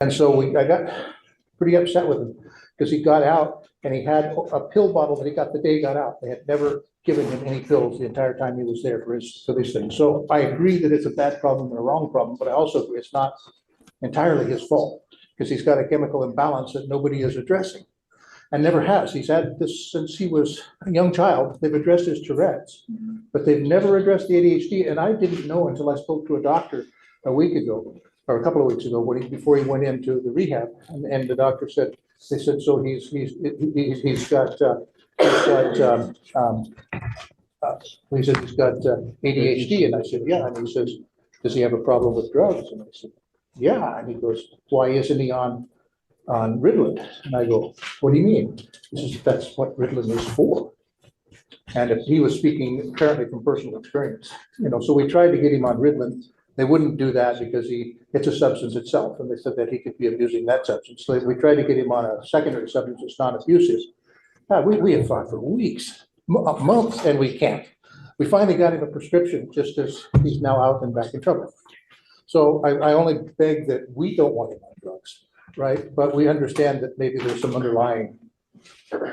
And so I got pretty upset with him because he got out and he had a pill bottle that he got the day he got out. They had never given him any pills the entire time he was there for these things. So I agree that it's a bad problem and a wrong problem, but I also agree it's not entirely his fault because he's got a chemical imbalance that nobody is addressing and never has. He's had this since he was a young child. They've addressed his Tourette's, but they've never addressed the ADHD. And I didn't know until I spoke to a doctor a week ago or a couple of weeks ago before he went into the rehab. And the doctor said, they said, so he's got he said he's got ADHD. And I said, yeah. And he says, does he have a problem with drugs? And I said, yeah. And he goes, why isn't he on Ritalin? And I go, what do you mean? He says, that's what Ritalin is for. And if he was speaking apparently from personal experience, so we tried to get him on Ritalin. They wouldn't do that because it's a substance itself. And they said that he could be abusing that substance. So we tried to get him on a secondary substance that's non-abusive. We have fought for weeks, months, and we can't. We finally got him a prescription just as he's now out and back in trouble. So I only beg that we don't want him on drugs, right? But we understand that maybe there's some underlying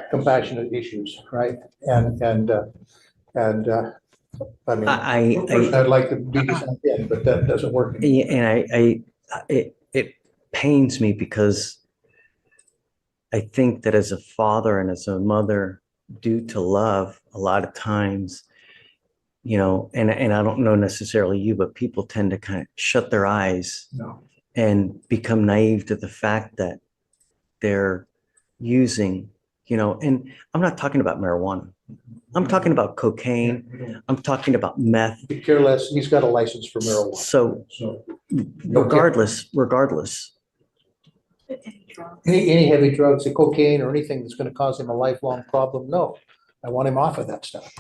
compassionate issues, right? And I mean, I'd like to be sent in, but that doesn't work. And it pains me because I think that as a father and as a mother, due to love, a lot of times, and I don't know necessarily you, but people tend to kind of shut their eyes and become naive to the fact that they're using, and I'm not talking about marijuana. I'm talking about cocaine. I'm talking about meth. Be careless. He's got a license for marijuana. So regardless, any heavy drugs, cocaine or anything that's going to cause him a lifelong problem, no. I want him off of that stuff.